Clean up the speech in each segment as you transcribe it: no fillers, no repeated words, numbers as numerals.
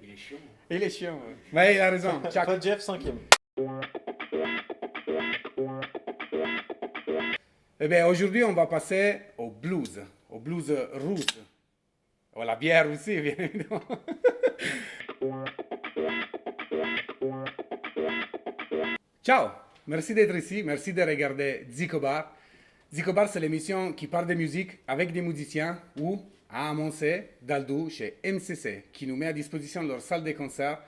Il est chiant. Il est chiant. Ouais, il a raison. Tchac. Pas Jeff, cinquième. Eh bien, aujourd'hui, on va passer au blues russe. Ou la bière aussi, bien évidemment. Ciao, merci d'être ici, merci de regarder Zico Bar. Zico Bar, c'est l'émission qui parle de musique avec des musiciens ou à Montsé, Daldou, chez MCC, qui nous met à disposition leur salle de concert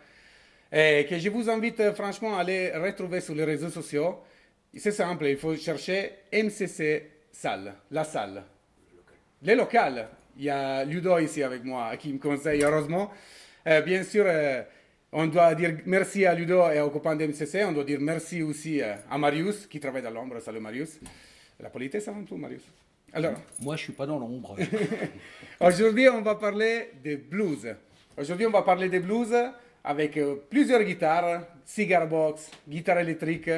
et que je vous invite franchement à aller retrouver sur les réseaux sociaux. C'est simple, il faut chercher MCC Salle, la salle. Les locales. Il y a Ludo ici avec moi qui me conseille, heureusement. Bien sûr, on doit dire merci à Ludo et aux copains de MCC. On doit dire merci aussi à Marius qui travaille dans l'ombre. Salut Marius. La politesse avant tout, Marius. Alors, Moi, je suis pas dans l'ombre. aujourd'hui, on va parler de blues. Aujourd'hui, on va parler de blues avec plusieurs guitares, cigar box, guitare électrique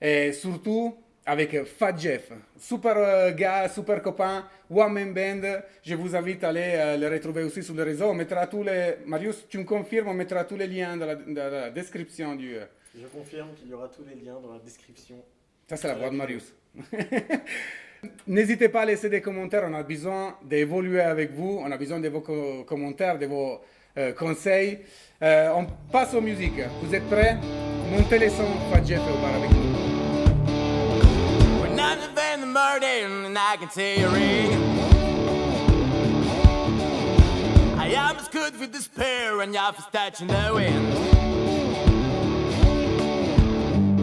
et surtout avec Fat Jeff. Super gars, super copain, one man band. Je vous invite à aller le retrouver aussi sur les réseaux. On mettra tous les... Marius, tu me confirmes, on mettra tous les liens dans la description du... Je confirme qu'il y aura tous les liens dans la description. Ça, c'est la voix de Marius. N'hésitez pas à laisser des commentaires, on a besoin d'évoluer avec vous, on a besoin de vos commentaires, de vos conseils. On passe aux musiques. Vous êtes prêts? Montez les sons, Fat Jeff au bar avec nous. We're nothing than the murder, and I can tell you ring. I am as good with despair, and you're for touching the wind.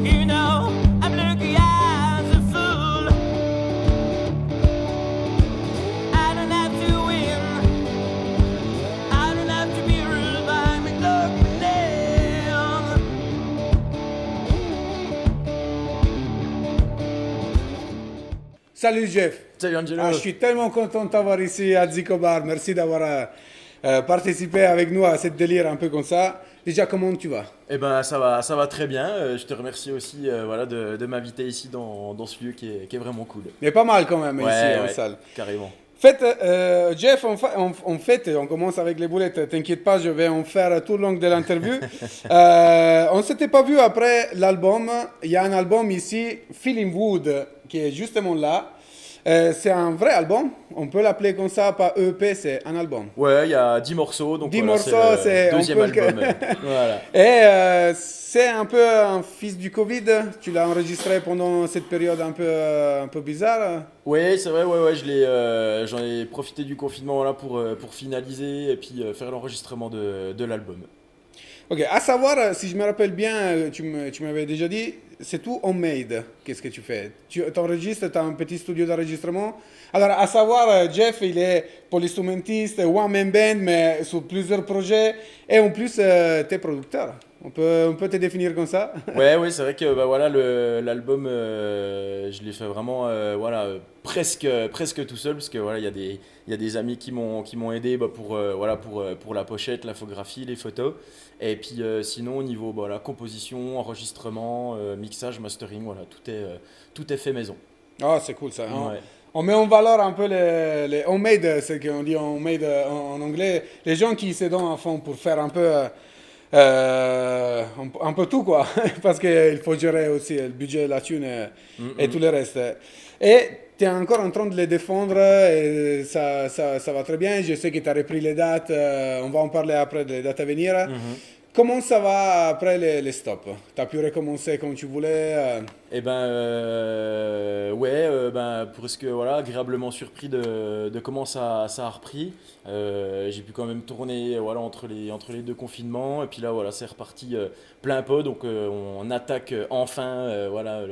You know, I'm looking as a fool. I don't have to win. I don't have to be ruled by my dogma nail. Salut Jeff. Salut Angelo. Je suis tellement content de t'avoir ici à Zico Bar. Merci d'avoir participé avec nous à cette délire un peu comme ça. Déjà, comment tu vas? Eh ben ça va très bien. Je te remercie aussi voilà, de m'inviter ici dans ce lieu qui est vraiment cool. Mais pas mal quand même ici en Ouais, salle. carrément. Faites, Jeff, en fait, on commence avec les boulettes. T'inquiète pas, je vais en faire tout le long de l'interview. On s'était pas vu après l'album. Il y a un album ici, Feeling Wood, qui est justement là. C'est un vrai album. On peut l'appeler comme ça, pas EP, c'est un album. Ouais, il y a 10 morceaux, donc 10 voilà, morceaux, c'est c'est- le on deuxième peut le- album. Voilà. Et c'est un peu un fils du Covid. Tu l'as enregistré pendant cette période un peu bizarre. Ouais, c'est vrai, ouais, j'en ai profité du confinement voilà, pour finaliser et puis faire l'enregistrement de l'album. Ok, à savoir, si je me rappelle bien, tu m'avais déjà dit, c'est tout homemade. Qu'est-ce que tu fais? Tu t'enregistres, tu as un petit studio d'enregistrement. Alors, à savoir, Jeff, il est polyinstrumentiste, one-man band, mais sur plusieurs projets. Et en plus, tu es producteur. On peut te définir comme ça? Ouais, c'est vrai que bah, voilà, l'album, je l'ai fait vraiment voilà, presque tout seul, parce que voilà, il y a des amis qui m'ont aidé bah, pour la pochette, la photographie, les photos. Et puis sinon, au niveau bah, la composition, enregistrement, mixage, mastering, voilà, tout est fait maison. Ah, c'est cool ça. Ouais. On met en valeur un peu les homemade, c'est qu'on dit homemade en anglais. Les gens qui se donnent à fond pour faire un peu, un peu tout, quoi. Parce qu'il faut gérer aussi le budget, la thune et tout le reste. Et tu es encore en train de les défendre et ça va très bien. Je sais que tu as repris les dates. On va en parler après des dates à venir. Comment ça va après les stops? Tu as pu recommencer comme tu voulais? Et ben ben presque voilà agréablement surpris de comment ça a repris. J'ai pu quand même tourner voilà entre les deux confinements et puis là voilà c'est reparti plein pot donc on attaque enfin voilà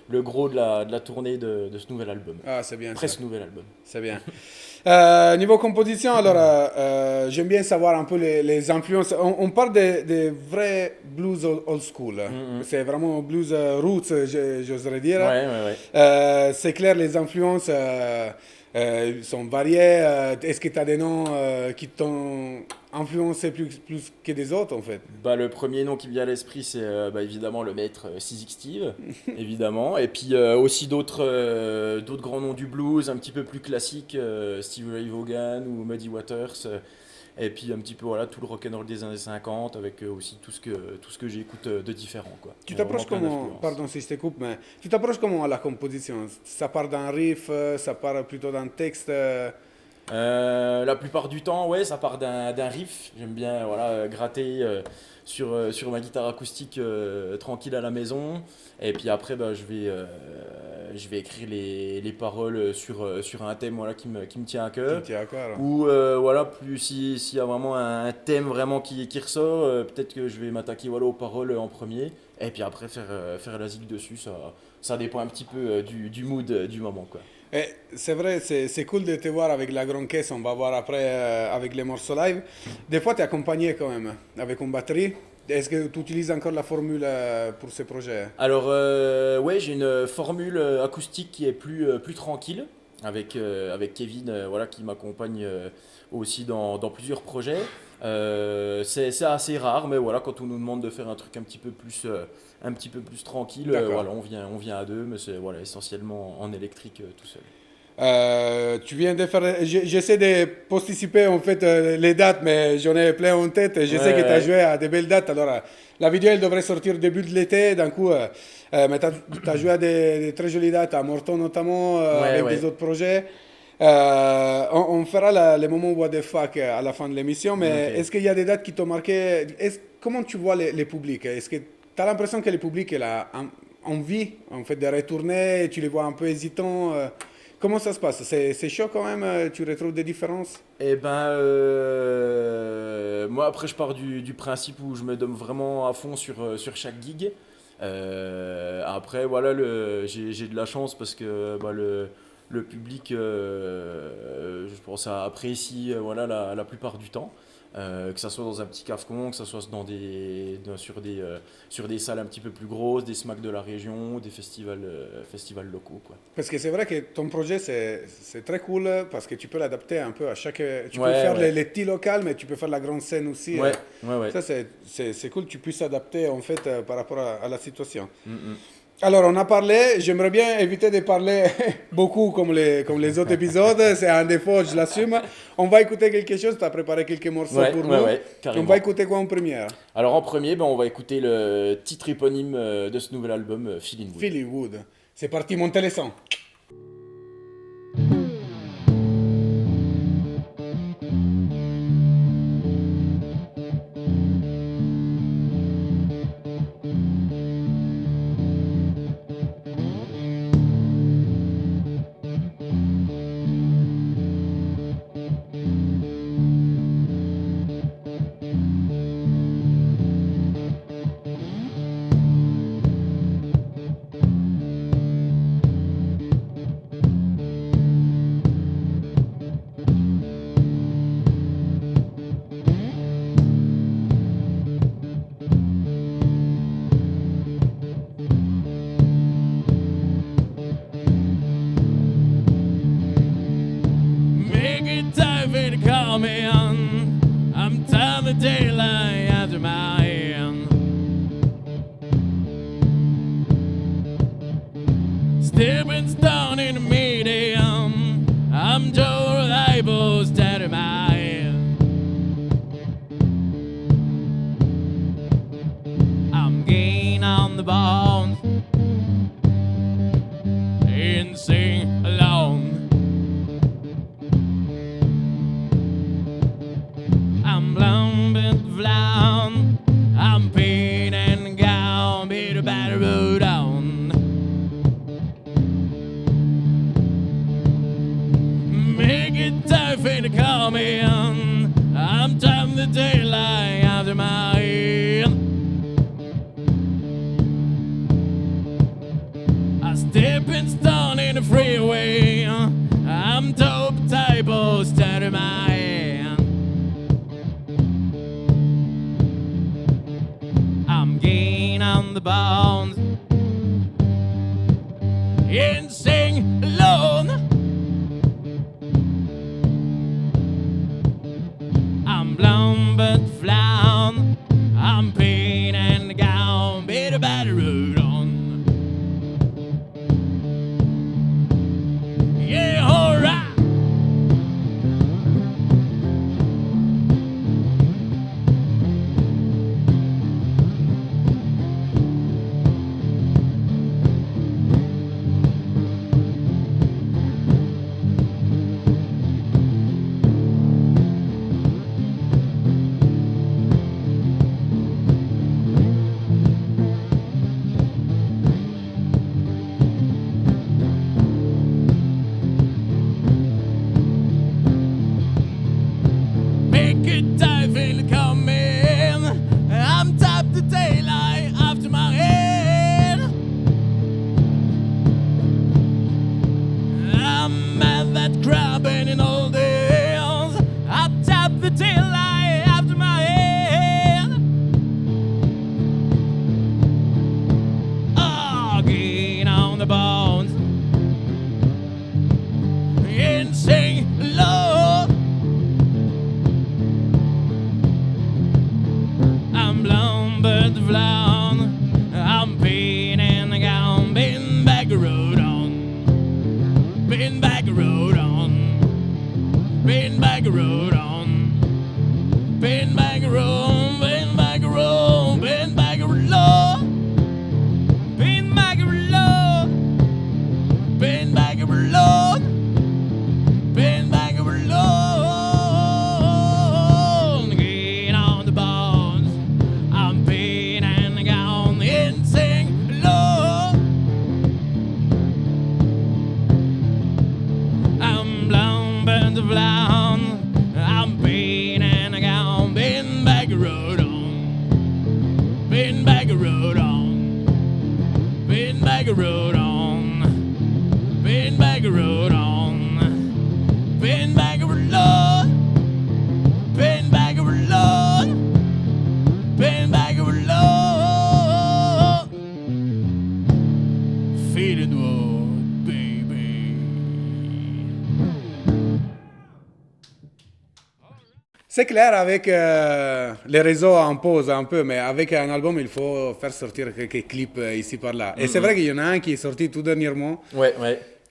le gros de la tournée de ce nouvel album. Ah, c'est bien ça. Presque nouvel album. C'est bien. Niveau composition, alors j'aime bien savoir un peu les influences. On parle des vrais blues old school. C'est vraiment blues roots, j'oserais dire. Ouais. C'est clair, les influences sont variées. Est-ce que tu as des noms qui t'ont influencé plus que des autres en fait? Bah, le premier nom qui me vient à l'esprit, c'est bah, évidemment le maître Sizik Steve, évidemment. Et puis aussi d'autres grands noms du blues, un petit peu plus classiques, Stevie Ray Vaughan ou Muddy Waters. Et puis un petit peu voilà, tout le rock'n'roll des années 50 avec aussi tout ce que j'écoute de différent. Quoi. Tu Il y a t'approches vraiment plein comment, d'influences. pardon si je te coupe, mais tu t'approches comment à la composition? Ça part d'un riff, ça part plutôt d'un texte La plupart du temps, ouais, ça part d'un riff. J'aime bien voilà, gratter sur ma guitare acoustique tranquille à la maison. Et puis après, bah, je vais écrire les paroles sur un thème voilà, qui me tient à qui cœur. tient à cœur. Ou voilà, plus s'il y a vraiment un thème vraiment qui ressort, peut-être que je vais m'attaquer voilà, aux paroles en premier. Et puis après, faire la zig dessus, ça dépend un petit peu du mood du moment. Quoi. Et c'est vrai, c'est cool de te voir avec la grande caisse, on va voir après avec les morceaux live. Des fois, tu es accompagné quand même avec une batterie. Est-ce que tu utilises encore la formule pour ce projet? Alors, ouais, j'ai une formule acoustique qui est plus tranquille, avec Kevin voilà, qui m'accompagne aussi dans plusieurs projets. C'est assez rare, mais voilà, quand on nous demande de faire un truc un petit peu plus tranquille, D'accord. voilà, on vient à deux, mais c'est voilà, essentiellement en électrique tout seul. Tu viens de faire. J'essaie de posticiper en fait les dates, mais j'en ai plein en tête. Je sais que tu as Ouais. joué à des belles dates. Alors, la vidéo elle devrait sortir début de l'été. D'un coup, mais tu as joué à des très jolies dates, à Morton notamment, avec Ouais. des autres projets. On fera les moments what the fuck à la fin de l'émission, mais Ok. est-ce qu'il y a des dates qui t'ont marqué? Comment tu vois les publics? Est-ce que tu as l'impression que le public il a envie en fait, de retourner? Tu les vois un peu hésitants? Comment ça se passe? C'est chaud quand même? Tu retrouves des différences? Eh ben, moi après je pars du principe où je me donne vraiment à fond sur chaque gig. Après voilà, j'ai de la chance parce que bah, le public, je pense, apprécie voilà, la plupart du temps. Que ça soit dans un petit cafecon, que ça soit sur des salles un petit peu plus grosses, des smacks de la région, des festivals locaux. Quoi. Parce que c'est vrai que ton projet, c'est très cool parce que tu peux l'adapter un peu à chaque... Tu peux Ouais, faire ouais. les petits locales, mais tu peux faire la grande scène aussi. Ouais, ouais. Ça, c'est cool que tu puisses adapter en fait par rapport à la situation. Mm. Alors, on a parlé, j'aimerais bien éviter de parler beaucoup comme les autres épisodes, c'est un défaut, je l'assume. On va écouter quelque chose, tu as préparé quelques morceaux Ouais, pour ouais, nous. ouais, On carrément. va écouter quoi en première? Alors en premier, ben, on va écouter le titre éponyme de ce nouvel album, Feeling Good. Philly Wood. C'est parti, montez les sons. Make it time for you to call me on. I'm tired of daylight after my hand. Stepping stone in the medium. I'm Joe Reliable, steady my hand. I'm gain on the bones. And sing along. I'm blown but flown. I'm paid and gone, be the bad road on. Make it time for you to call me on. I'm time the daylight after my head. I step and stone in the freeway. I'm dope type of steady my hand. I'm gain on the bones and sing alone. I'm blown but flown. I'm paid and gone, bit about the road on. Yeah, alright. blown, burnt the flown. I'm painting the gown, been back a road on. Been back a road on. Been back a road on. Been back a road, been back a road, been back a road. Been back a road. Been back a road. Been back a road. Get on the bones. I'm painting the gown and sing low. I'm blown, burnt the flown. I'm painting the gown. Been back a road on. Been back a road on. Been back a road on. Been back a road on. Been back a road. Been back a road. Been back a road. Feeling wood, baby. C'est clair, avec les réseaux en pause un peu, mais avec un album, il faut faire sortir quelques clips ici par là. Et c'est vrai qu'il y en a un qui est sorti tout dernièrement, Ouais.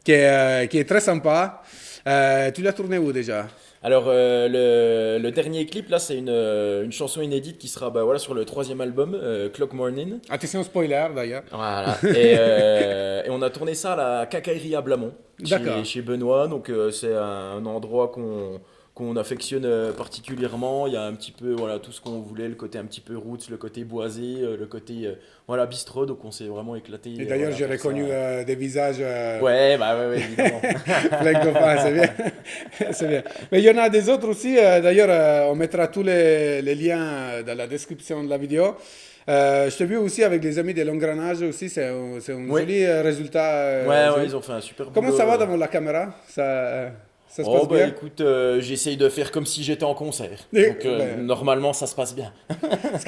qui est très sympa. Tu l'as tourné où déjà? Alors le dernier clip là, c'est une chanson inédite qui sera voilà, sur le 3e album, Clock Morning. Attention spoiler d'ailleurs. Voilà. Et on a tourné ça à la Cacaillerie à Blamont, D'accord. chez Benoît. Donc c'est un endroit qu'on affectionne particulièrement. Il y a un petit peu voilà, tout ce qu'on voulait, le côté un petit peu roots, le côté boisé, le côté voilà, bistrot. Donc on s'est vraiment éclaté. Et d'ailleurs, voilà, j'ai pour reconnu ça. des visages Ouais, évidemment. plein de copains, c'est bien. C'est bien. Mais il y en a des autres aussi. D'ailleurs, on mettra tous les liens dans la description de la vidéo. Je t'ai vu aussi avec les amis de l'engrenage aussi. C'est un Oui. joli résultat. Ouais, ils ont fait un super boulot. Comment ça va devant la caméra? Ça se passe bien? Écoute, j'essaye de faire comme si j'étais en concert. Et- Donc ben. normalement ça se passe bien. Parce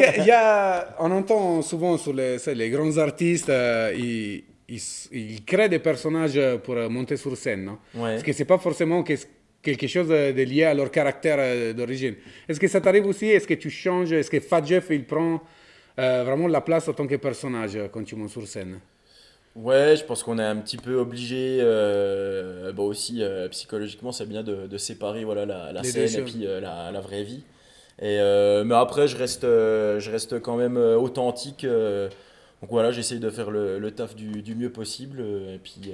on entend souvent sur les grands artistes, ils créent des personnages pour monter sur scène, non? Ouais. Parce que c'est pas forcément quelque chose de lié à leur caractère d'origine. Est-ce que ça t'arrive aussi? Est-ce que tu changes? Est-ce que Fat Jeff, il prend vraiment la place en tant que personnage quand tu montes sur scène? Ouais, je pense qu'on est un petit peu obligé, aussi psychologiquement, c'est bien de séparer voilà, la Les scène deux et choses. puis la vraie vie. Mais après, je reste quand même authentique. Donc voilà, j'essaye de faire le taf du mieux possible et puis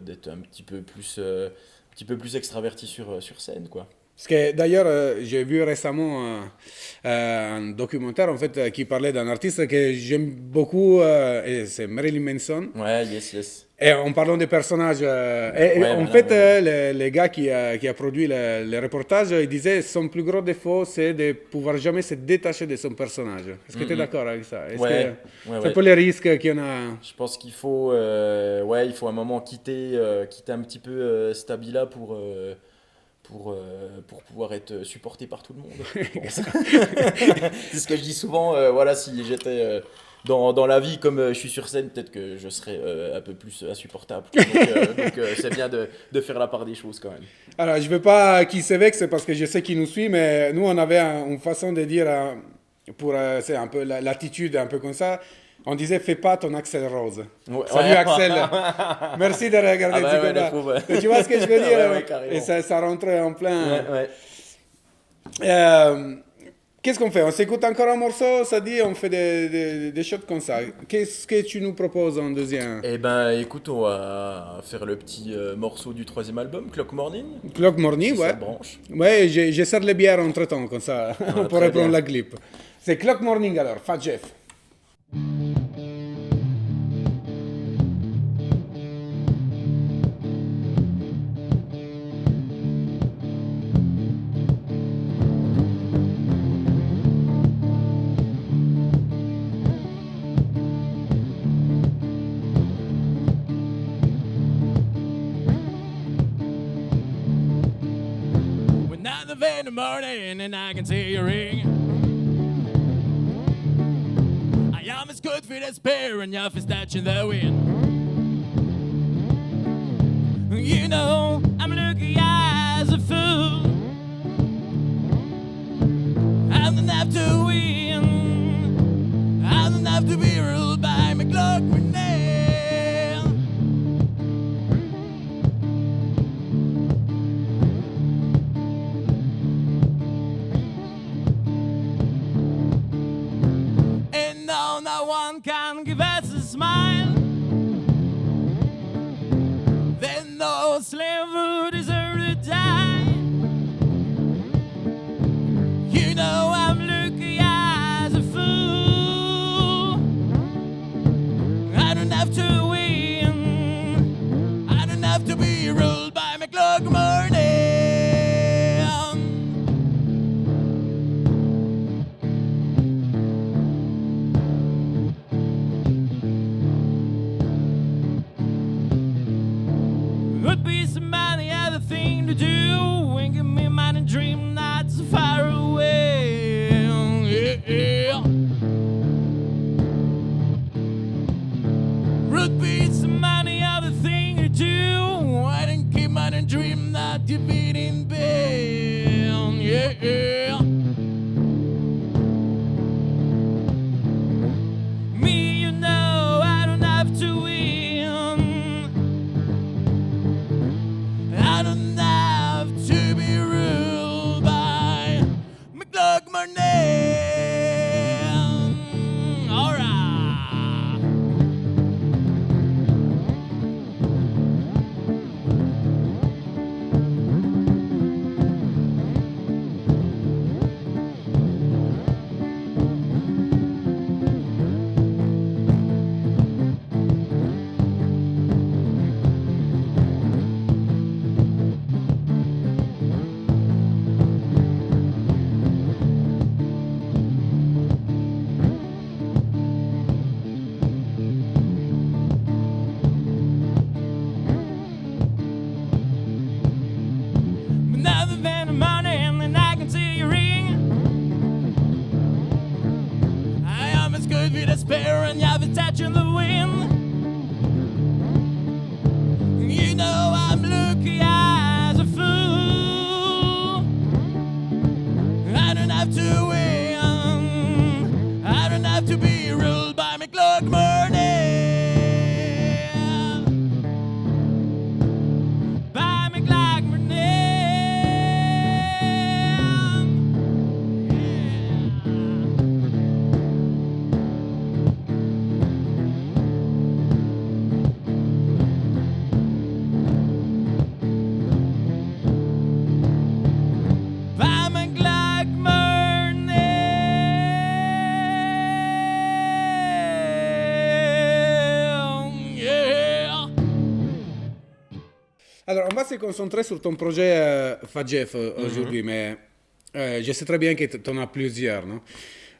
d'être un petit peu plus extraverti sur scène, quoi. Parce que d'ailleurs, j'ai vu récemment un documentaire en fait qui parlait d'un artiste que j'aime beaucoup, et c'est Marilyn Manson. Ouais, yes. Et en parlant des personnages, Ouais, en voilà, fait, ouais. le gars qui a produit le reportage, il disait son plus gros défaut, c'est de pouvoir jamais se détacher de son personnage. Est-ce que tu es d'accord avec ça? Est-ce Ouais, que ouais, c'est ouais. pas les risques qu'il y en a? Je pense qu'il faut, il faut un moment quitter un petit peu Stabila pour pouvoir être supporté par tout le monde. je pense. C'est ce que je dis souvent. Voilà, si j'étais dans la vie comme je suis sur scène, peut-être que je serais un peu plus insupportable. Donc c'est bien de faire la part des choses quand même. Alors, je ne veux pas qu'il se vexe parce que je sais qu'il nous suit, mais nous, on avait une façon de dire, c'est un peu l'attitude, un peu comme ça. On disait, fais pas ton Axel Rose. Ouais. Salut Ouais. Axel. Merci de regarder Ah bah Zico ouais, Bar. le pauvre. Et tu vois ce que je veux dire? Ouais, carrément. Et ça rentrait en plein. Ouais. Qu'est-ce qu'on fait? On s'écoute encore un morceau, ça dit, on fait des shots comme ça. Qu'est-ce que tu nous proposes en deuxième? Eh ben, écoute, on va faire le petit morceau du 3e album, Clock Morning. Clock Morning, Si ouais. ça te branche. Ouais, je sers les bières entre temps, comme ça, on très pourrait prendre bien. la clip. C'est Clock Morning alors, Fat Jeff. When 9 in the morning and I can see you ring. I am as good for the spear and your fist touching the wind. You know, I'm looking as a fool. I'm enough to win. dream not so far away. Yeah. Rugby's the money other thing to do. I didn't keep my dream not to be in bed. Yeah. Me, you know, I don't have to win. I don't have to be ruled by McLaughlin. Alright. Another van of money and then I can see your ring. I am as good with a spare and you have a touch in the wind. You know I'm lucky as a fool. I don't have to win. I don't have to be ruled by McLaughlin. By McLaughlin. By McLaughlin. Yeah. Alors, on va se concentrer sur ton projet Fadjef aujourd'hui, mais je sais très bien que tu en as plusieurs, non?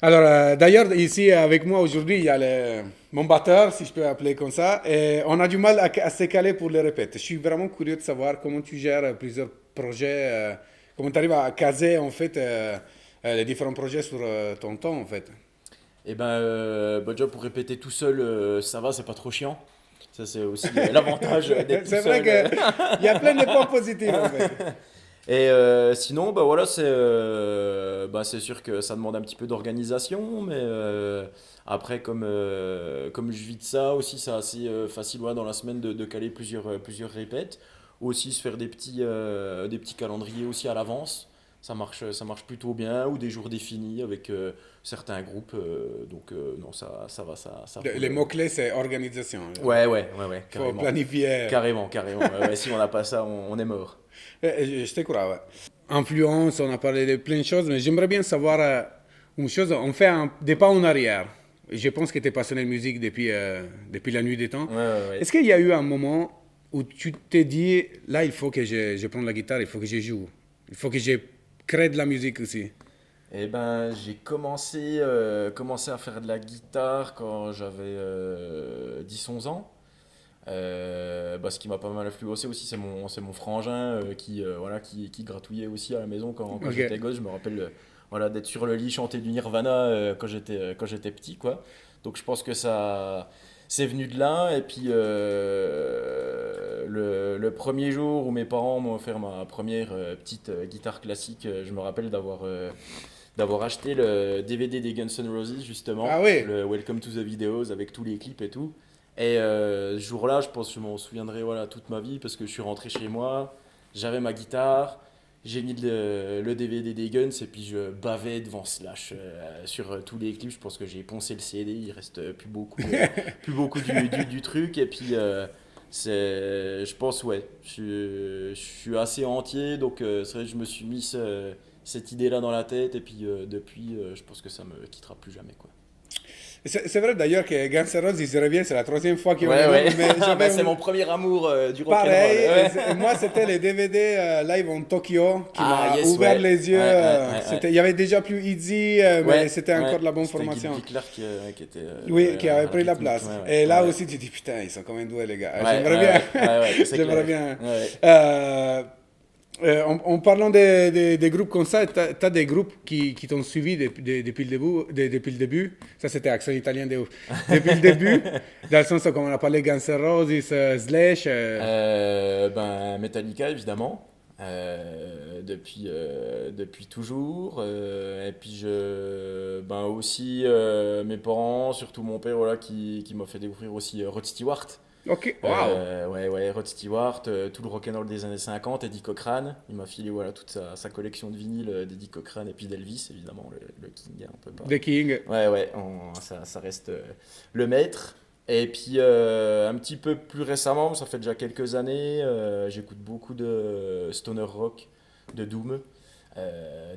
Alors, d'ailleurs, ici avec moi aujourd'hui, il y a mon batteur, si je peux appeler comme ça, et on a du mal à se caler pour les répètes. Je suis vraiment curieux de savoir comment tu gères plusieurs projets, comment tu arrives à caser en fait les différents projets sur ton temps en fait. Et déjà pour répéter tout seul, ça va, c'est pas trop chiant. Ça, c'est aussi l'avantage d'être tout C'est seul. vrai qu'il y a plein de points positifs en fait. Et sinon, c'est sûr que ça demande un petit peu d'organisation, mais après, comme je vis de ça aussi, c'est assez facile dans la semaine de caler plusieurs répètes. Aussi se faire des petits calendriers aussi à l'avance. Ça marche plutôt bien, ou des jours définis avec certains groupes. Non, ça va, ça Les roule. mots-clés, c'est organisation. Ouais, Faut carrément. planifier. Carrément. Ouais, si on n'a pas ça, on est mort. Je te crois, ouais. Influence, on a parlé de plein de choses, mais j'aimerais bien savoir une chose. On fait des pas en arrière. Je pense que tu es passionné de musique depuis la nuit des temps. Ouais. Est-ce qu'il y a eu un moment où tu t'es dit, là, il faut que je prenne la guitare, il faut que je joue, il faut que je crée de la musique aussi? J'ai commencé à faire de la guitare quand j'avais 10-11 ans. Ce qui m'a pas mal influencé aussi, c'est mon frangin qui gratouillait aussi à la maison quand Ok. j'étais gosse. Je me rappelle d'être sur le lit chanter du Nirvana quand j'étais petit, quoi. Donc je pense que ça c'est venu de là. Et puis le premier jour où mes parents m'ont offert ma première petite guitare classique, je me rappelle d'avoir acheté le DVD des Guns N' Roses, justement, Ah oui. le Welcome to the Videos avec tous les clips et tout. Et ce jour-là, je pense que je m'en souviendrai toute ma vie, parce que je suis rentré chez moi, j'avais ma guitare, j'ai mis le DVD des Guns et puis je bavais devant Slash sur tous les clips. Je pense que j'ai poncé le CD, il reste plus beaucoup, plus beaucoup du truc. Et puis je pense, je suis assez entier, donc c'est vrai que je me suis mis cette idée-là dans la tête, et puis depuis, je pense que ça me quittera plus jamais, quoi. C'est vrai d'ailleurs que Guns N' Roses, ils reviennent, c'est la troisième fois qu'ils Ouais. reviennent. Mais j'avais C'est mon premier amour du rock'n'roll. pareil, Ouais. et moi c'était les DVD live en Tokyo qui Ah, m'a yes, ouvert ouais. les yeux. Ouais. Il y avait déjà plus Easy, mais Ouais, c'était encore de la bonne C'était formation. Guy Clark qui était. Oui, qui avait pris la rythmique, place. ouais. Et là Ouais. aussi, tu te dis, putain, ils sont quand même doués, les gars. Ouais, J'aimerais bien. ouais, c'est J'aimerais clair. bien. Ouais. En parlant des groupes comme ça, tu as des groupes qui t'ont suivi depuis le début, depuis le début. Ça, c'était accent italien de ouf. Depuis le début, dans le sens où, comme on a parlé, Guns N' Roses, Slash. Ben, Metallica, évidemment. Depuis toujours. Et puis, ben aussi, mes parents, surtout mon père, voilà, qui m'a fait découvrir aussi Rod Stewart. Ok, wow. Ouais, Rod Stewart, tout le rock'n'roll des années 50, Eddie Cochran. Il m'a filé voilà, toute sa collection de vinyles d'Eddie Cochran et puis d'Elvis, évidemment, le King, hein, on peut pas. The King. Ouais, ça reste le maître. Et puis un petit peu plus récemment, ça fait déjà quelques années, j'écoute beaucoup de stoner rock, de doom,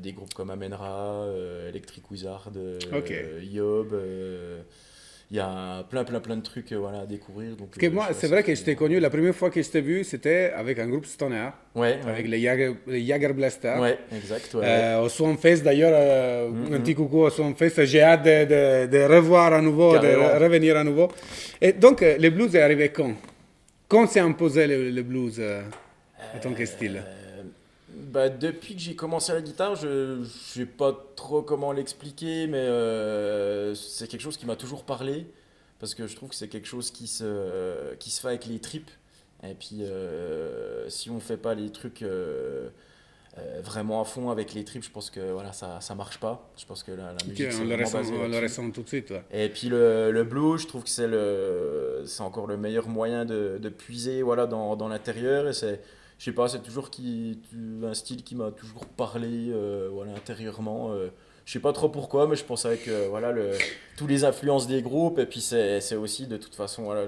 des groupes comme Amenra, Electric Wizard, Ok. Yob. Il y a plein de trucs voilà, à découvrir. Donc, Parce que moi, c'est vrai que je t'ai connu, la première fois que je t'ai vu, c'était avec un groupe stoner, Ouais, avec les Jager Blaster. ouais, exact. Ouais. Au Swanfest d'ailleurs, un petit coucou au Swanfest, j'ai hâte de revoir à nouveau, Carrément. de revenir à nouveau. Et donc, le blues est arrivé quand? Quand s'est imposé le blues en tant que style? Bah, depuis que j'ai commencé la guitare, je sais pas trop comment l'expliquer, mais c'est quelque chose qui m'a toujours parlé, parce que je trouve que c'est quelque chose qui se fait avec les tripes. Et puis, si on fait pas les trucs vraiment à fond avec les tripes, je pense que voilà, ça marche pas. Je pense que la musique, c'est On le vraiment ressent, basé on le là-dessus. ressent tout de suite. Ouais. Et puis le blues, je trouve que c'est encore le meilleur moyen de puiser voilà, dans l'intérieur. Et je sais pas, c'est toujours un style qui m'a toujours parlé voilà, intérieurement. Je sais pas trop pourquoi, mais je pense avec voilà, tous les influences des groupes. Et puis c'est aussi de toute façon voilà,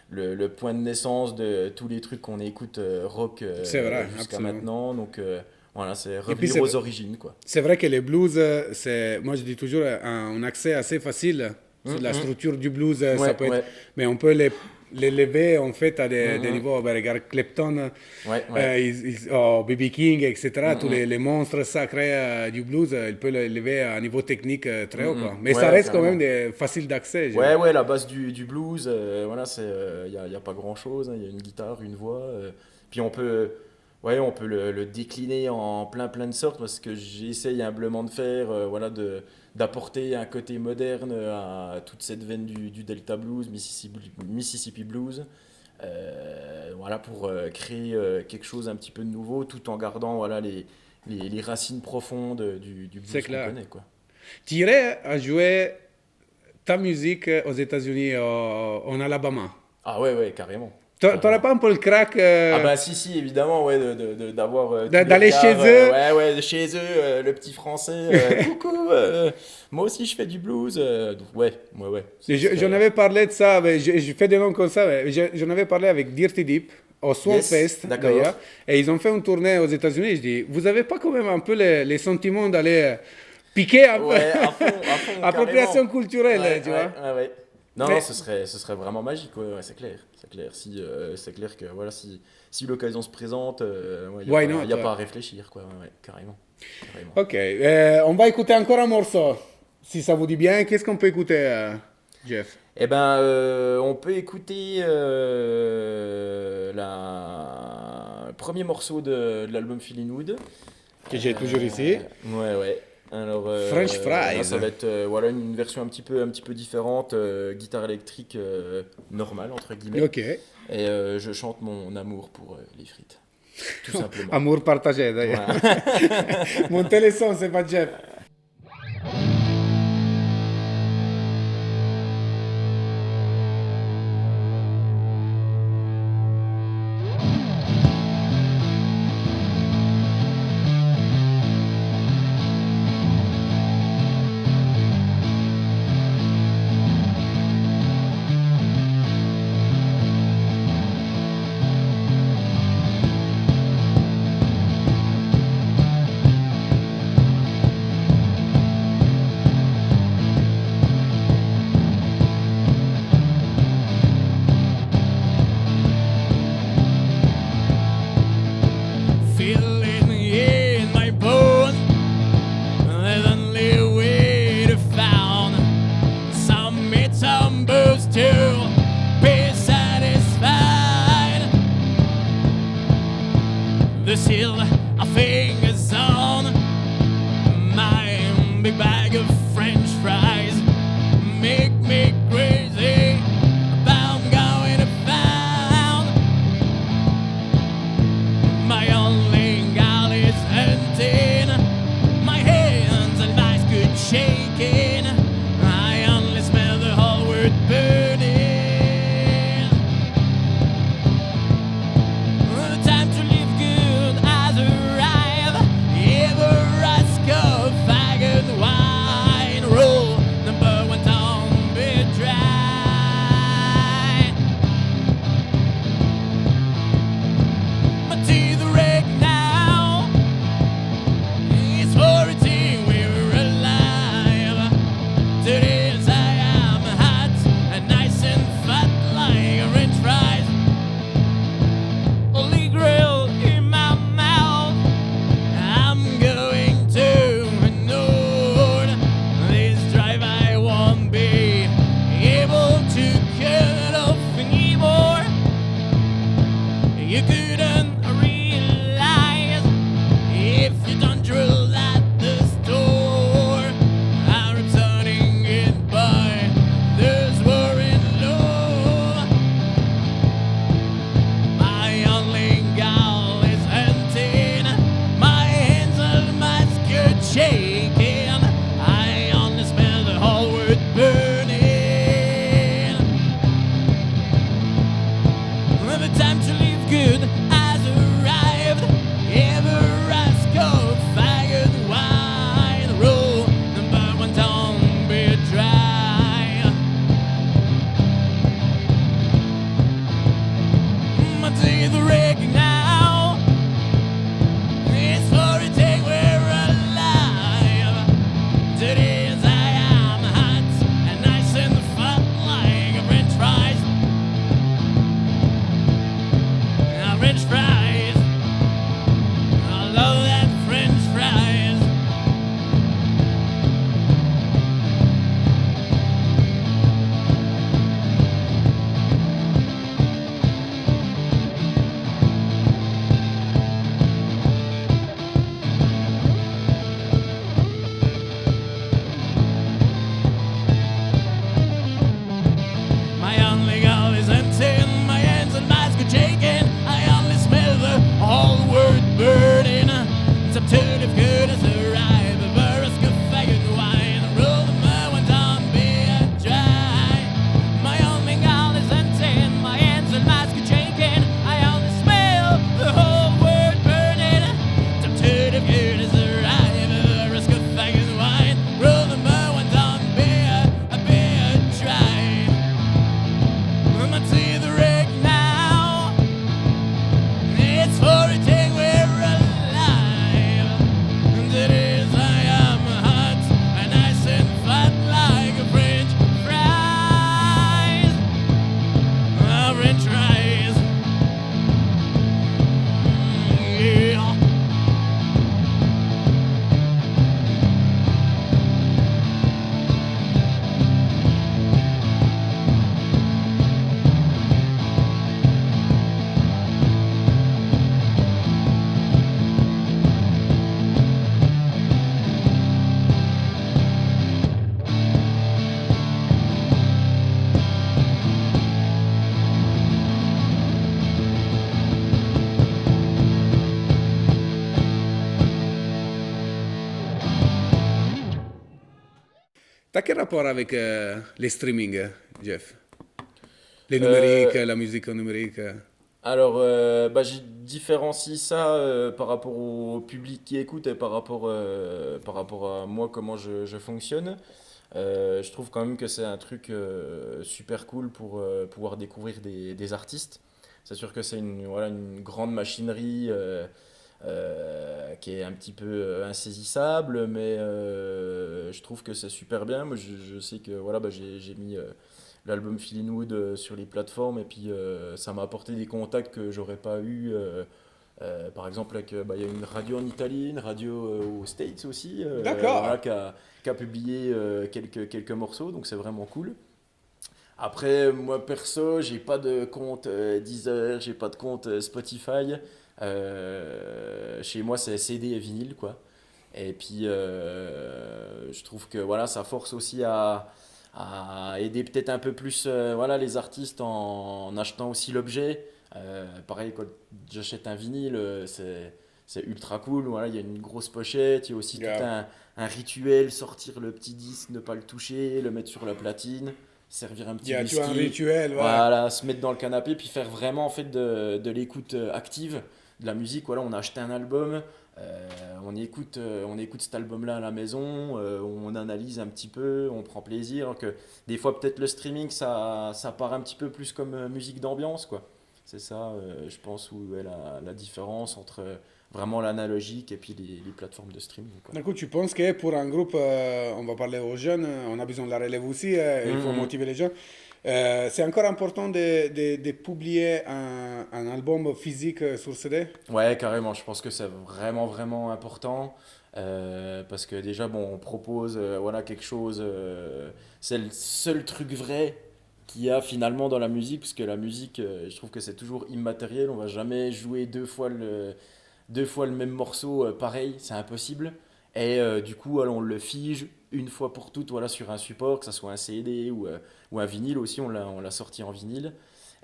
le point de naissance de tous les trucs qu'on écoute rock C'est vrai, jusqu'à absolument. maintenant. Donc voilà, c'est puis revenir aux origines, quoi. C'est vrai que le blues, moi je dis toujours, un accès assez facile sur la structure du blues. Ça Ouais, peut être, ouais. mais on peut l'élever en fait à des niveaux. Ben, regarde Clapton, Ouais, ouais. B.B. King, etc. Tous les monstres sacrés du blues, il peut l'élever à un niveau technique très haut. Quoi. Mais Ouais, ça reste quand carrément. même facile d'accès. Ouais, la base du blues, voilà, y a pas grand-chose, hein. Il y a une guitare, une voix, puis on peut le décliner en plein de sortes, parce que j'essaye humblement de faire, voilà, d'apporter un côté moderne à toute cette veine du Delta Blues, Mississippi Blues, voilà, pour créer quelque chose un petit peu de nouveau, tout en gardant, voilà, les racines profondes du C'est blues qu'on clair. connaît, quoi. Tu irais à jouer ta musique aux États-Unis, en Alabama. Ah ouais, carrément. T'aurais pas un peu le crack Ah bah si, évidemment, ouais, d'avoir tous les d'aller regards, chez eux? ouais, de chez eux, le petit français, coucou, moi aussi je fais du blues, donc ouais. J'en avais parlé de ça, mais je fais des noms comme ça, mais j'en avais parlé avec Dirty Deep au Swanfest d'accord. d'ailleurs, et ils ont fait une tournée aux États-Unis. Je dis, vous avez pas quand même un peu les sentiments d'aller piquer un peu Ouais, à fond, appropriation carrément. culturelle, Ouais, tu vois? ouais. Non, Mais- ce serait vraiment magique, ouais, c'est clair. Si, c'est clair que voilà, si l'occasion se présente, ouais, Why y not, a ouais. pas à réfléchir, quoi, ouais, carrément. Ok, on va écouter encore un morceau. Si ça vous dit bien, qu'est-ce qu'on peut écouter, Jeff? Eh ben, on peut écouter le premier morceau de l'album Feelin' Wood. Que j'ai toujours ici. Ouais. Alors, French Fries. là, ça va être voilà, une version un petit peu différente, guitare électrique normale, entre guillemets. Ok. Et je chante mon amour pour les frites. Tout simplement. Amour partagé, d'ailleurs. Voilà. Montez les sons, c'est pas Jeff. Thank t'as quel rapport avec les streamings, Jeff? Les Euh, numériques, la musique en numérique. Alors, je différencie ça par rapport au public qui écoute et par rapport à moi, comment je fonctionne. Je trouve quand même que c'est un truc super cool pour pouvoir découvrir des artistes. C'est sûr que c'est voilà, une grande machinerie qui est un petit peu insaisissable, mais je trouve que c'est super bien. Moi, je sais que voilà, j'ai mis l'album Feeling Wood sur les plateformes et puis ça m'a apporté des contacts que j'aurais pas eu. Par exemple, il y a une radio en Italie, une radio aux States aussi, D'accord. voilà, qui a publié quelques morceaux, donc c'est vraiment cool. Après, moi perso, j'ai pas de compte Deezer, j'ai pas de compte Spotify. Chez moi, c'est CD et vinyle, quoi. Et puis, je trouve que voilà, ça force aussi à aider peut-être un peu plus voilà, les artistes en achetant aussi l'objet. Pareil, quand j'achète un vinyle, c'est ultra cool. Voilà, il y a une grosse pochette, il y a aussi tout Yeah. un rituel, sortir le petit disque, ne pas le toucher, le mettre sur la platine, servir un petit Yeah, tu as un whisky, rituel, ouais. voilà, se mettre dans le canapé, puis faire vraiment en fait de l'écoute active, de la musique. Voilà, on a acheté un album, on écoute cet album-là à la maison, on analyse un petit peu, on prend plaisir. Alors que des fois, peut-être le streaming, ça part un petit peu plus comme musique d'ambiance, quoi. C'est ça, je pense, où est la différence entre vraiment l'analogique et puis les plateformes de streaming, quoi. Du coup, tu penses que pour un groupe, on va parler aux jeunes, on a besoin de la relève aussi, il faut Mhm. motiver les gens. C'est encore important de publier un album physique sur CD? Ouais, carrément, je pense que c'est vraiment, vraiment important. Parce que déjà, bon, on propose voilà, quelque chose. C'est le seul truc vrai qu'il y a finalement dans la musique, parce que la musique, je trouve que c'est toujours immatériel. On va jamais jouer deux fois le même morceau pareil, c'est impossible. Et du coup, alors, on le fige une fois pour toutes voilà, sur un support, que ce soit un CD ou un vinyle aussi, on l'a sorti en vinyle.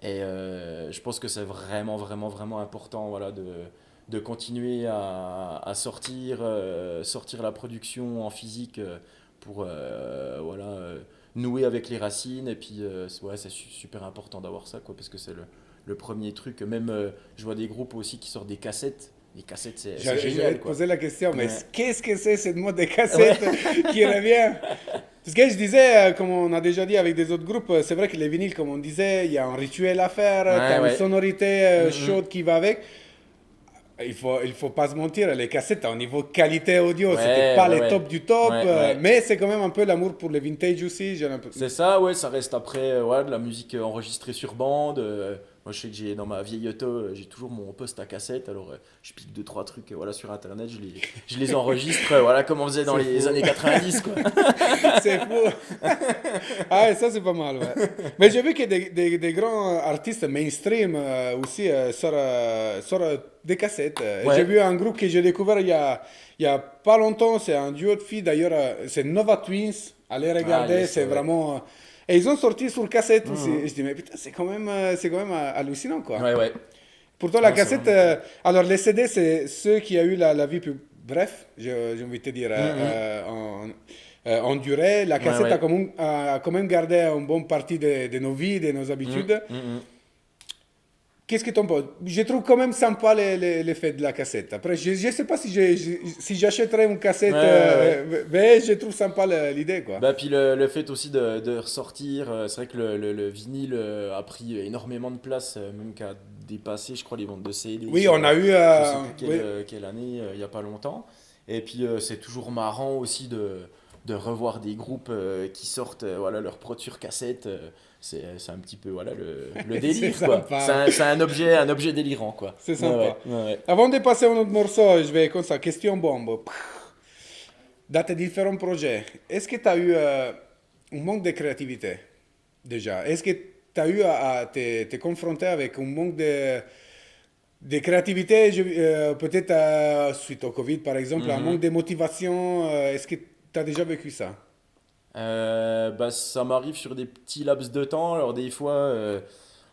Et je pense que c'est vraiment, vraiment, vraiment important voilà, de continuer à sortir, sortir la production en physique pour voilà, nouer avec les racines. Et puis, ouais, c'est super important d'avoir ça, quoi, parce que c'est le premier truc. Même, je vois des groupes aussi qui sortent des cassettes. Les cassettes, c'est J'allais génial, te quoi. poser la question, mais Ouais. qu'est-ce que c'est cette mode des Ouais. cassettes qui revient? Parce que je disais, comme on a déjà dit avec des autres groupes, c'est vrai que les vinyles, comme on disait, il y a un rituel à faire, tu Ouais, as une ouais. sonorité Mhm. chaude qui va avec. Il faut pas se mentir, les cassettes, au niveau qualité audio, c'était Ouais, pas ouais, les ouais. top du top, Ouais, ouais. mais c'est quand même un peu l'amour pour le vintage aussi. J'ai l'impression. C'est ça, ouais, ça reste après ouais, de la musique enregistrée sur bande. Moi, je sais que j'ai dans ma vieille auto, j'ai toujours mon poste à cassette. Alors, je pique deux, trois trucs voilà, sur internet, je les enregistre, voilà, comme on faisait dans C'est les fou, années 90, quoi. c'est fou. Ah, ouais, ça c'est pas mal, ouais. Mais j'ai vu que des grands artistes mainstream aussi sortent des cassettes. J'ai Ouais, vu un groupe que j'ai découvert il y a pas longtemps, c'est un duo de filles d'ailleurs, c'est Nova Twins. Allez ah, regarder, yes, c'est ouais. vraiment. Et ils ont sorti sur cassette aussi. Et Mhm. je dis, mais putain, c'est quand même hallucinant, quoi. Ouais, ouais. Pourtant, la Non, c'est cassette. vraiment cool. Alors, les CD, c'est ceux qui ont eu la vie plus. Bref, j'ai envie de te dire, Mhm. en durée. La Ouais, cassette ouais. a quand même gardé une bonne partie de nos vies, de nos Mhm. habitudes. Mhm. Qu'est-ce que t'en penses? Je trouve quand même sympa l'effet de la cassette. Après, je ne sais pas si j'achèterais une Ouais, cassette, ouais, ouais. mais je trouve sympa l'idée, quoi. Bah, puis le fait aussi de ressortir, c'est vrai que le vinyle a pris énormément de place, même qu'à dépasser, je crois, les ventes de CD Oui, on sur a eu. je sais plus Oui, quelle année, il n'y a pas longtemps. Et puis c'est toujours marrant aussi de revoir des groupes qui sortent voilà, leur prod sur cassette. C'est un petit peu voilà, le c'est délire, quoi. sympa. C'est un objet délirant, quoi. C'est Ouais, ouais, sympa. ouais, ouais. Avant de passer à un autre morceau, je vais comme ça, question bombe. Dans tes différents projets, est-ce que tu as eu un manque de créativité déjà? Est-ce que tu as eu à te confronter avec un manque de créativité, peut-être suite au Covid par exemple, un manque Mhm. de motivation? Est-ce que tu as déjà vécu ça? Bah, ça m'arrive sur des petits laps de temps. Alors, des fois,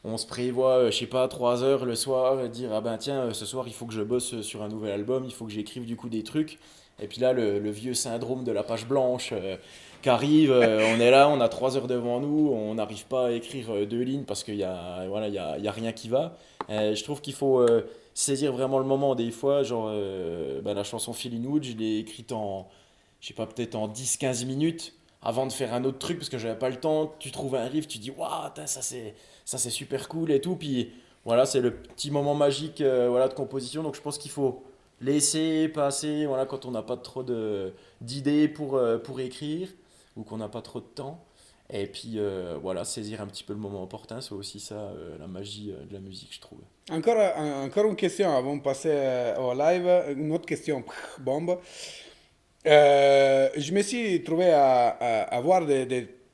on se prévoit, je sais pas, 3 heures le soir, dire ah ben tiens, ce soir il faut que je bosse sur un nouvel album, il faut que j'écrive du coup des trucs. Et puis là, le vieux syndrome de la page blanche qui arrive, on est là, on a 3 heures devant nous, on n'arrive pas à écrire 2 lignes parce qu'il y a, voilà, il y a rien qui va. Je trouve qu'il faut saisir vraiment le moment. Des fois, genre, la chanson Feeling Good, je l'ai écrite en, je sais pas, peut-être en 10-15 minutes avant de faire un autre truc parce que j'avais pas le temps. Tu trouves un riff, tu dis, waouh, ça c'est super cool et tout. Puis voilà, c'est le petit moment magique voilà, de composition. Donc je pense qu'il faut laisser passer voilà, quand on n'a pas trop d'idées pour écrire ou qu'on n'a pas trop de temps. Et puis voilà, saisir un petit peu le moment opportun, c'est aussi ça la magie de la musique, je trouve. Encore une question avant de passer au live. Une autre question, bombe. Je me suis trouvé à avoir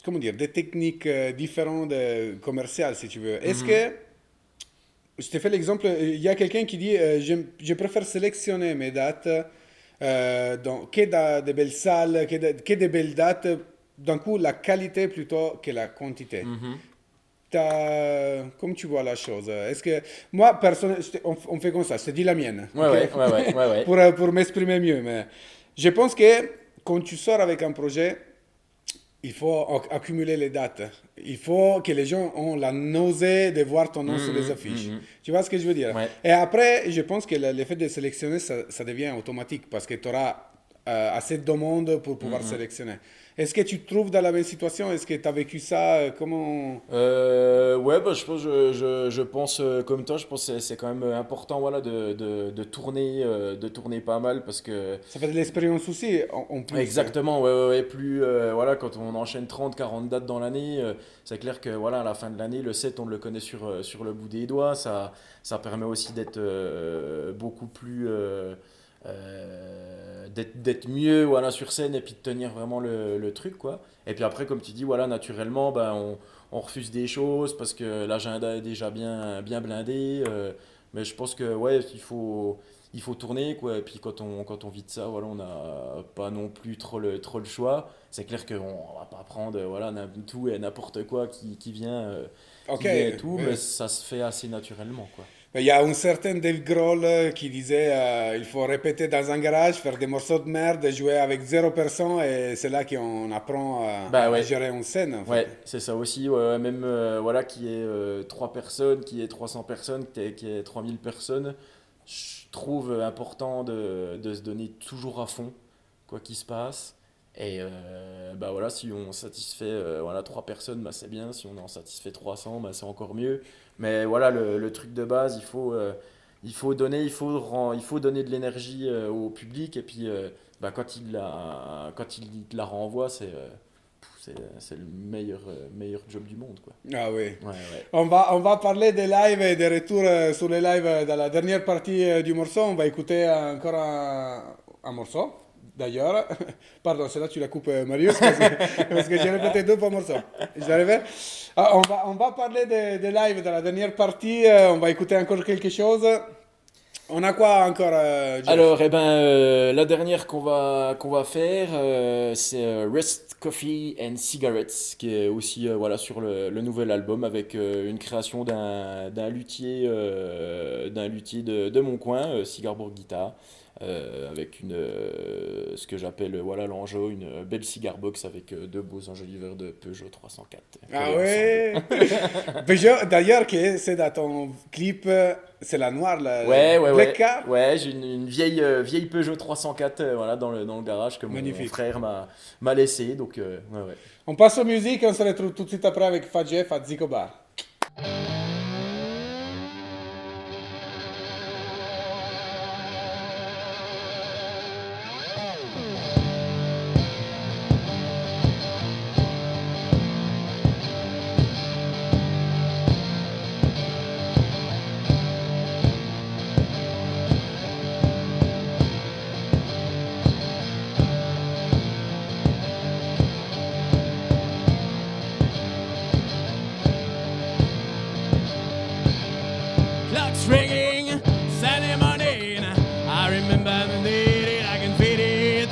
comment dire, des techniques différentes commerciales, si tu veux. Est-ce que, je te fais l'exemple, il y a quelqu'un qui dit je préfère sélectionner mes dates que des belles salles, que des belles dates, d'un coup la qualité plutôt que la quantité. Comme tu vois la chose, est-ce que moi personnellement, on fait comme ça, je te dis la mienne, Ouais, ok? ouais. pour m'exprimer mieux, mais je pense que quand tu sors avec un projet, il faut accumuler les dates. Il faut que les gens ont la nausée de voir ton nom sur les affiches. Tu vois ce que je veux dire? Ouais. Et après, je pense que le fait de sélectionner, ça devient automatique parce que tu auras assez de demandes pour pouvoir sélectionner. Est-ce que tu te trouves dans la même situation? Est-ce que tu as vécu ça? Comment... Ouais, je pense, je pense comme toi, je pense que c'est quand même important voilà, de tourner pas mal parce que. Ça fait de l'expérience aussi, en plus. Exactement, ouais. Plus, voilà, quand on enchaîne 30-40 dates dans l'année, c'est clair que voilà, à la fin de l'année, le set, on le connaît sur le bout des doigts. Ça permet aussi d'être beaucoup plus. D'être mieux voilà, sur scène et puis de tenir vraiment le truc quoi. Et puis après comme tu dis voilà naturellement on refuse des choses parce que l'agenda est déjà bien blindé mais je pense que ouais il faut tourner quoi et puis quand on vit de ça voilà on n'a pas non plus trop le choix. C'est clair qu'on va pas prendre voilà tout et n'importe quoi qui vient Ok, qui vient et tout mais- mais ça se fait assez naturellement quoi. Il y a un certain Dave Grohl qui disait il faut répéter dans un garage, faire des morceaux de merde, jouer avec 0 personnes et c'est là qu'on apprend Bah à ouais. gérer une scène en fait. Ouais, c'est ça aussi. Même voilà, qui est 3 personnes, qui est 300 personnes, qui est 3000 personnes, je trouve important de se donner toujours à fond, quoi qu'il se passe. Et bah voilà, si on satisfait voilà, 3 personnes, bah c'est bien. Si on en satisfait 300, bah c'est encore mieux. Mais voilà, le truc de base, il faut donner, il faut donner de l'énergie au public. Et puis bah, quand quand il te la renvoie, c'est le meilleur job du monde, quoi. Ah oui. Ouais. On va parler des lives et des retours sur les lives dans la dernière partie du morceau. On va écouter encore un morceau. D'ailleurs, pardon, celle-là tu la coupes Marius parce que j'ai répété 2 morceaux. J'arrive. On va parler des lives dans la dernière partie. On va écouter encore quelque chose. On a quoi encore Jeff? Alors, la dernière qu'on va faire, c'est Rest Coffee and Cigarettes, qui est aussi voilà, sur le nouvel album avec une création d'un luthier de mon coin, Cigarbourg Guitar, avec ce que j'appelle voilà, l'Enjo, une belle cigar box avec 2 beaux enjoliveurs de Peugeot 304. Ah collés ouais. Peugeot, d'ailleurs, que c'est dans ton clip, c'est la noire, la Ouais. Black Car. Ouais, j'ai une vieille Peugeot 304 voilà, dans le garage que mon Magnifique. frère m'a laissé. Donc, ouais. On passe aux musiques et on se retrouve tout de suite après avec Fat Jeff à Zico Bar. Clock's ringing, Sunday morning. I remember the day that I can feel it.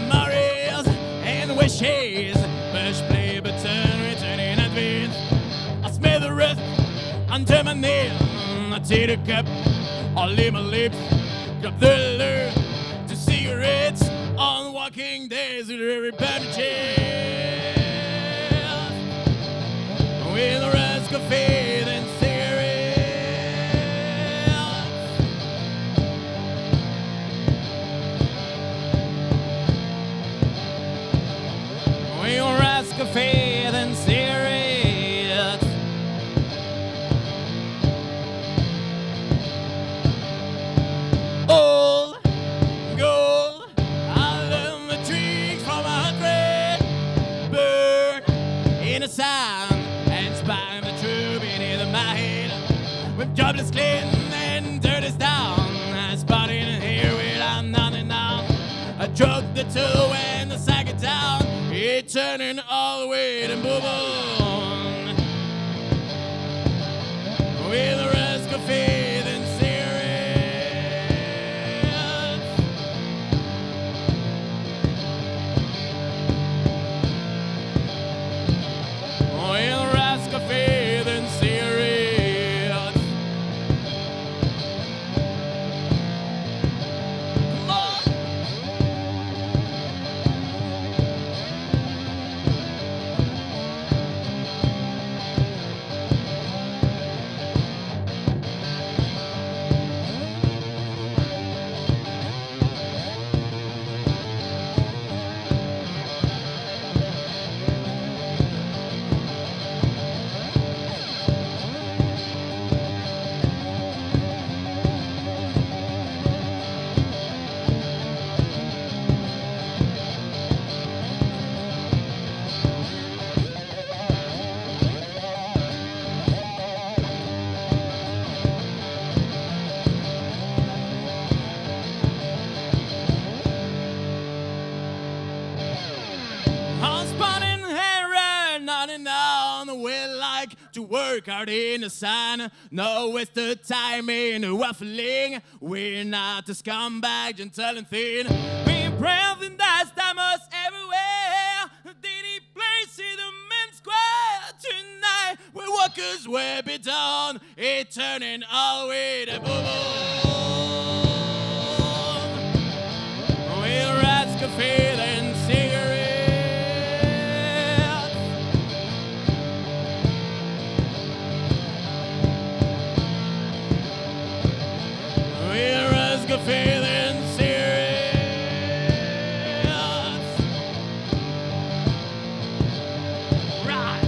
Memories and wishes. Push play button, returning advance. I smell the rust under my nail. I take a cup, I lick my lips. Grab the lure to cigarettes on walking days with everybody change. of faith and serious. We'll ask of faith and serious. All gold, I learned the tricks from 100. Burn in the sun and spine the truth beneath my head. With jobless clean and dirty down. I spotted in here without nothing down. I drug the two and the second down. It turning all the way to move on. With the risk of faith and serious. With the risk of faith and serious. Come on. I'm spotting heron, nodding down the way like to work hard in the sun. No waste of time in waffling. We're not a scumbag, gentle and thin. We're brave and that's diamonds everywhere. Did he place in the men's square tonight? We walkers will be done. It's turning all the way to boom. We'll ask a faith and cigarettes. We'll ask a faith and cigarettes. Right.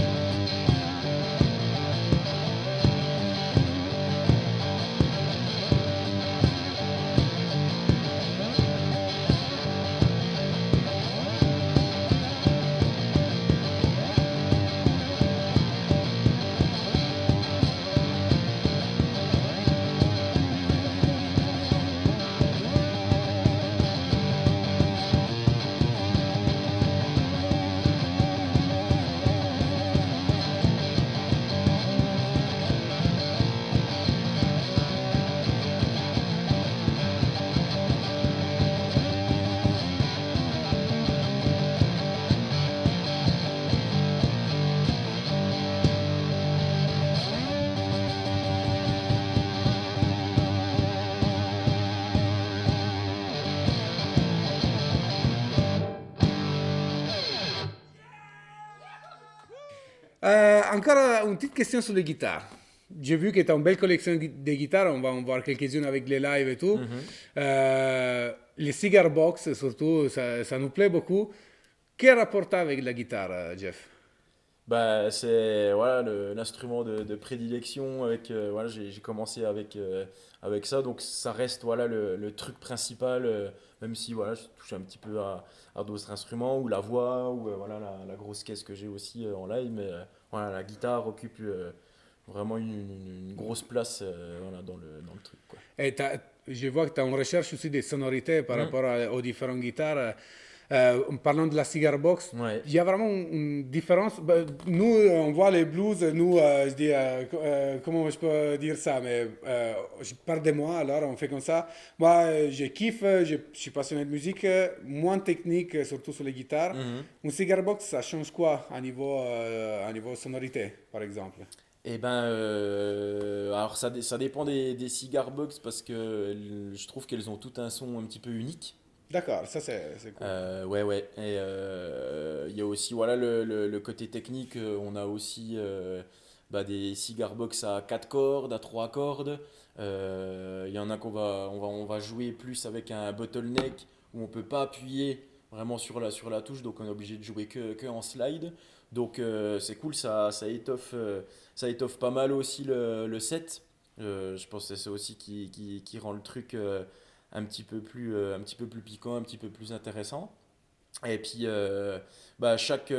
Encore une petite question sur les guitares. J'ai vu que tu as une belle collection de guitares, on va en voir quelques-unes avec les lives et tout. Les cigar box, surtout, ça nous plaît beaucoup. Quel rapport t'as avec la guitare, Jeff? Bah, c'est voilà, l'instrument de prédilection. Voilà, j'ai commencé avec ça, donc ça reste voilà, le truc principal, même si voilà, je touche un petit peu à d'autres instruments, ou la voix, ou voilà, la grosse caisse que j'ai aussi en live, mais voilà, la guitare occupe vraiment une grosse place voilà, dans le truc, quoi. Et je vois que tu as une recherche aussi des sonorités par rapport aux différentes guitares. En parlant de la cigar box, Ouais. il y a vraiment une différence. Bah, nous, on voit les blues, nous, je dis, comment je peux dire ça, mais je parle de moi, alors on fait comme ça. Moi, je kiffe, je suis passionné de musique, moins technique, surtout sur les guitares. Une cigar box, ça change quoi à niveau sonorité, par exemple? Eh ben, alors ça dépend des cigar box parce que je trouve qu'elles ont tout un son un petit peu unique. D'accord, ça c'est cool. Ouais, ouais. Et il y a aussi voilà, le côté technique. On a aussi des cigar box à 4 cordes, à 3 cordes. Il y en a on va jouer plus avec un bottleneck où on peut pas appuyer vraiment sur la touche, donc on est obligé de jouer que en slide. Donc c'est cool, ça étoffe pas mal aussi le set. Je pense que c'est ça aussi qui rend le truc un petit peu plus piquant, un petit peu plus intéressant. Et puis, chaque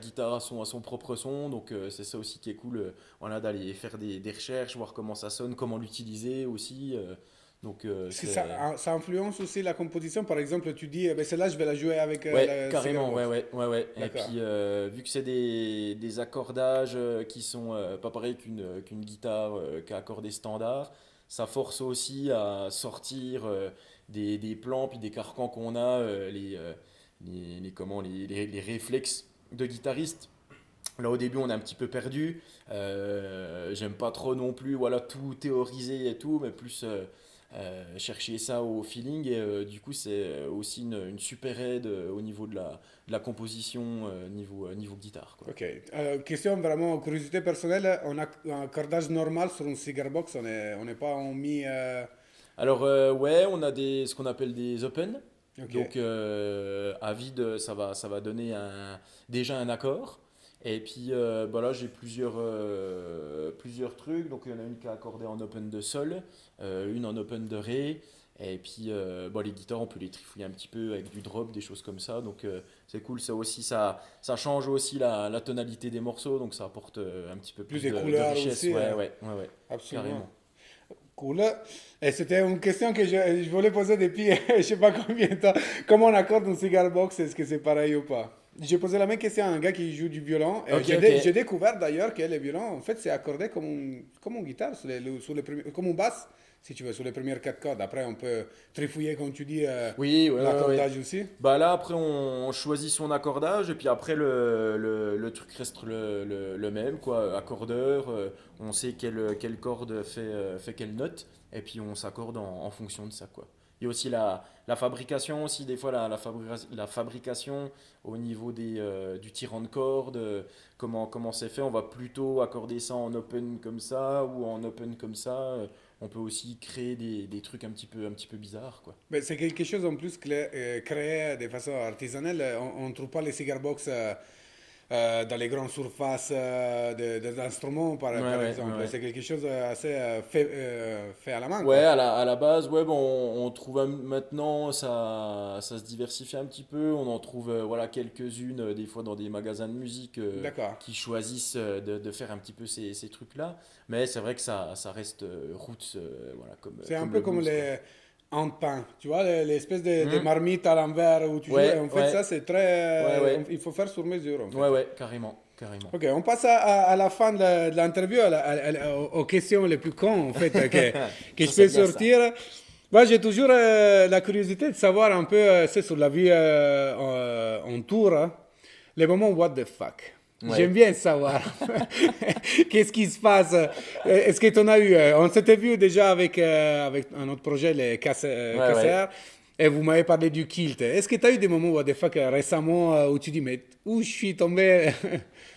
guitare a son propre son, donc c'est ça aussi qui est cool, voilà, d'aller faire des recherches, voir comment ça sonne, comment l'utiliser aussi. Donc, Est-ce que ça influence aussi la composition? Par exemple, tu dis, ben celle-là, je vais la jouer avec ouais, la cigar carrément, box. ouais. Et D'accord. puis, vu que c'est des accordages qui sont pas pareils qu'une guitare qui est accordée standard, ça force aussi à sortir des plans puis des carcans qu'on a, les réflexes de guitariste. Là, au début, on est un petit peu perdu. J'aime pas trop non plus, voilà, tout théoriser et tout, mais plus chercher ça au feeling. Et du coup, c'est aussi une super aide au niveau de la composition, niveau guitare, quoi. Ok. Question vraiment curiosité personnelle. On a un cordage normal sur une cigar box. On n'est pas en mi. Alors, ouais, on a ce qu'on appelle des open. Ok. Donc, à vide, ça va donner déjà un accord. Et puis, là, j'ai plusieurs trucs. Donc, il y en a une qui est accordée en open de sol, une en open de ré. Et puis, les guitares, on peut les trifouiller un petit peu avec du drop, des choses comme ça. Donc, c'est cool. Ça aussi, ça change aussi la tonalité des morceaux. Donc, ça apporte un petit peu Plus plus de de couleurs richesse. aussi. Ouais, Absolument. carrément. Cool. Et c'était une question que je voulais poser depuis je sais pas combien de temps. Comment on accorde une cigar box? Est-ce que c'est pareil ou pas? J'ai posé la même question à un gars qui joue du violon. Et Ok, ok. j'ai découvert d'ailleurs que le violon, en fait, c'est accordé comme une guitare, comme une basse, si tu veux, sur les premières quatre cordes. Après, on peut trifouiller, comme tu dis, Oui, ouais. l'accordage aussi. Bah là, après, on choisit son accordage, et puis après, le truc reste le même, quoi. Accordeur, on sait quelle corde fait quelle note, et puis on s'accorde en fonction de ça, quoi. Il y a aussi la fabrication, aussi, des fois, la fabrication au niveau du tirant de corde, comment c'est fait. On va plutôt accorder ça en open comme ça, ou en open comme ça. On peut aussi créer des trucs un petit peu bizarres, quoi. Mais c'est quelque chose en plus créé de façon artisanale. On ne trouve pas les cigar box dans les grandes surfaces des instruments, par exemple. Ouais. C'est quelque chose assez fait à la main, Ouais, quoi. à la base, ouais, bon, on trouve maintenant, ça se diversifie un petit peu. On en trouve voilà, quelques-unes, des fois dans des magasins de musique D'accord. qui choisissent de faire un petit peu ces trucs-là. Mais c'est vrai que ça reste roots, voilà, C'est un comme peu le comme blues, quoi. les pain, tu vois, l'espèce de Hmm. marmite à l'envers où tu joues. Et Ouais, en fait, ça, c'est ouais, très. ouais, Il faut faire sur mesure, en fait. carrément. Ok, on passe à la fin de l'interview, aux questions les plus cons, en fait, que Ça, je c'est peux bien ça. sortir. Moi, j'ai toujours la curiosité de savoir un peu, c'est sur la vie en tour, hein, les moments what the fuck. J'aime Ouais, bien savoir qu'est-ce qui se passe. Est-ce que tu en as eu? On s'était vu déjà avec un autre projet, les ouais. KCR, et vous m'avez parlé du kilt. Est-ce que tu as eu des moments what the fuck récemment où tu dis, mais où je suis tombé?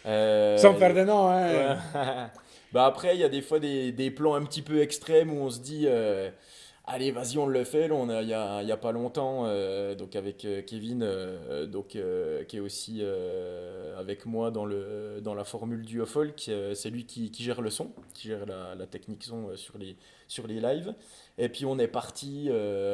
Sans faire Euh, de nom, ouais. hein. Bah après, il y a des fois des plans un petit peu extrêmes où on se dit, allez, vas-y, on le fait. Là, il y a pas longtemps, donc avec Kevin, qui est aussi avec moi dans la formule du folk. C'est lui qui gère le son, qui gère la technique son sur les lives. Et puis on est parti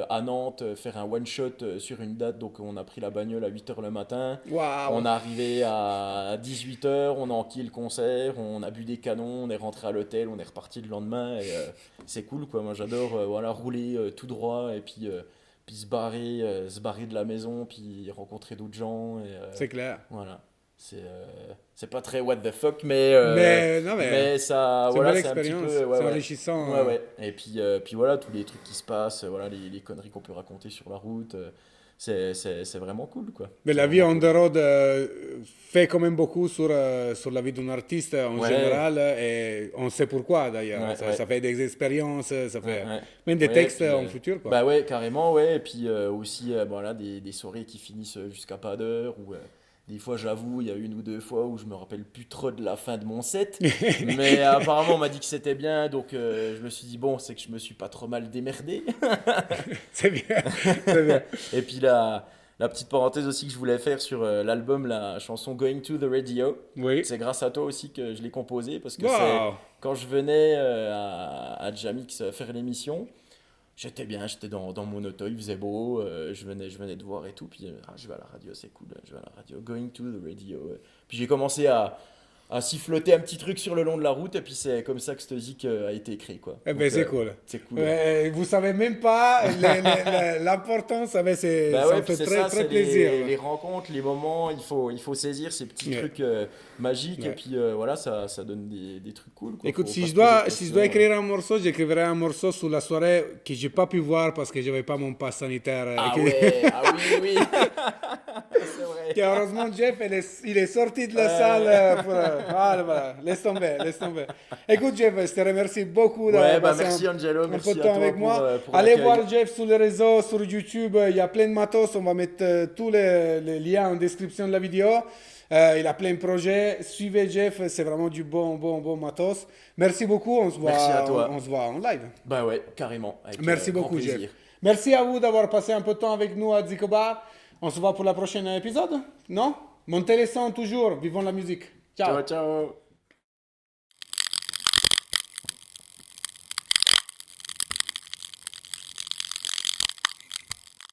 à Nantes faire un one-shot sur une date, donc on a pris la bagnole à 8 h le matin. On Waouh! est arrivé à 18 h, on a enquillé le concert, on a bu des canons, on est rentré à l'hôtel, on est reparti le lendemain. Et c'est cool, quoi. Moi j'adore voilà, rouler tout droit et puis se barrer de la maison, puis rencontrer d'autres gens. Et, C'est clair. voilà. C'est pas très what the fuck, Mais non, mais mais ça, c'est une voilà, belle c'est un petit expérience. peu. C'est enrichissant. Ouais. Et puis voilà, tous les trucs qui se passent, voilà, les conneries qu'on peut raconter sur la route. C'est vraiment cool, quoi. Mais C'est la vie vraiment on the cool. road fait quand même beaucoup sur la vie d'un artiste en Ouais, général et on sait pourquoi d'ailleurs. ouais. Ça fait des expériences, ça fait Ouais. même des Ouais, et textes puis, en futur, quoi. bah ouais, carrément, ouais. Et puis aussi, voilà, des soirées qui finissent jusqu'à pas d'heure, où Des fois, j'avoue, il y a une ou deux fois où je me rappelle plus trop de la fin de mon set. Mais apparemment, on m'a dit que c'était bien. Donc, je me suis dit, bon, c'est que je me suis pas trop mal démerdé. C'est bien, c'est bien. Et puis, la petite parenthèse aussi que je voulais faire sur l'album, la chanson Going to the Radio. Oui. C'est grâce à toi aussi que je l'ai composée. Parce que c'est Wow. quand je venais à Jamix faire l'émission. J'étais bien, j'étais dans mon auto, il faisait beau, je venais de voir et tout, puis je vais à la radio, c'est cool, je vais à la radio, going to the radio. Puis j'ai commencé à siffloter un petit truc sur le long de la route, et puis c'est comme ça que cette zik a été écrit, quoi. Eh ben, Donc, c'est cool. C'est cool. Vous savez même pas l'importance, ça Bah me ouais, fait puis c'est très, ça, très c'est plaisir. les rencontres, les moments, il faut saisir ces petits Ouais. trucs magiques, Ouais. et puis voilà, ça donne des trucs cool, quoi. Écoute, Faut si pas je se dois, poser de si je dois questions. écrire un morceau, j'écrirai un morceau sur la soirée que j'ai pas pu voir parce que j'avais pas mon pass sanitaire. Ah que- ouais, ah oui, oui. C'est vrai. que heureusement, Jeff, il est sorti de la salle. Voilà, laisse tomber, laisse tomber. Écoute, Jeff, je te remercie beaucoup Ouais, d'avoir bah passé merci Angelo, un merci peu de à temps toi avec moi. pour Allez l'accueil. voir Jeff sur les réseaux, sur YouTube. Il y a plein de matos. On va mettre tous les liens en description de la vidéo. Il a plein de projets. Suivez Jeff, c'est vraiment du bon matos. Merci beaucoup. On se voit, Merci à toi. on se voit en live. Bah ouais, carrément. Avec, Merci grand beaucoup, plaisir. Jeff. Merci à vous d'avoir passé un peu de temps avec nous à Zico Bar. On se voit pour la prochaine épisode, non? Montez les sons toujours. Vivons la musique. Ciao. Ciao, ciao.